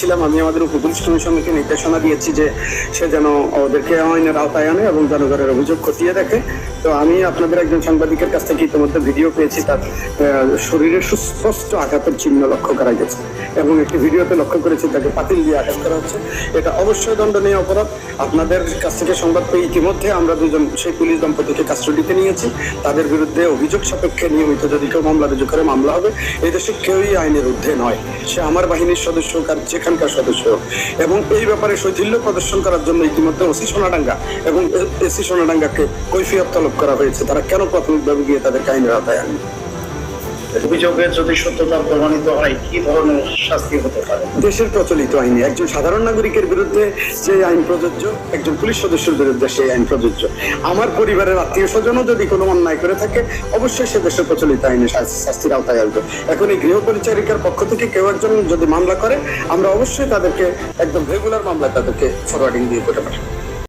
ছিলাম আমি আমাদের উপপুলিশ কমিশনকে নির্দেশনা দিয়েছি যে সে যেন ওদেরকে আইনের আওতায় আনে এবং জনগণের অভিযোগ খতিয়ে দেখে। তো আমি আপনাদের একজন সাংবাদিকের কাছ থেকে ইতিমধ্যে ভিডিও পেয়েছি, তার শরীরে সুস্পষ্ট আঘাতের চিহ্ন লক্ষ্য করা গেছে এবং একটি ভিডিওতে লক্ষ্য করেছি তাকে পাতিল দিয়ে আঘাত করা হচ্ছে। এটা অবশ্যই দণ্ডনীয় অপরাধ। আপনাদের কাছ থেকে সংবাদ পেয়ে ইতিমধ্যে আমরা দুজন সেই পুলিশ দম্পতিকে কাস্টডিতে নিয়েছি। তাদের বিরুদ্ধে অভিযোগ সাপেক্ষে নিয়মিত যদি কেউ মামলা রুজু করে মামলা হবে। এই দেশে কেউই আইনের ঊর্ধ্বে নয়, সে আমার বাহিনীর সদস্য হোক আর যেখানকার সদস্য হোক। এবং এই ব্যাপারে শৈথিল্য প্রদর্শন করার জন্য ইতিমধ্যে ওসি সোনাডাঙ্গা এবং এসি সোনাডাঙ্গাকে কৈফিয়ত তলব করা হয়েছে। তারা কেন প্রাথমিকভাবে গিয়ে তাদেরকে আইনের আওতায় আনে? অভিযোগের যদি সত্যতা প্রমাণিত হয় কি ধরনের শাস্তি হতে পারে? দেশের প্রচলিত আইনে একজন সাধারণ নাগরিকের বিরুদ্ধে যে আইন প্রযোজ্য, একজন পুলিশ সদস্যের বিরুদ্ধে সেই আইন প্রযোজ্য। আমার পরিবারের আত্মীয় স্বজনও যদি কোনো অন্যায় করে থাকে অবশ্যই সে দেশের প্রচলিত আইনে শাস্তির আওতায় আসবে। এখন এই গৃহ পরিচারিকার পক্ষ থেকে কেউ একজন যদি মামলা করে আমরা অবশ্যই তাদেরকে একদম রেগুলার মামলায় তাদেরকে ফরওয়ার্ডিং দিয়ে করতে পারি।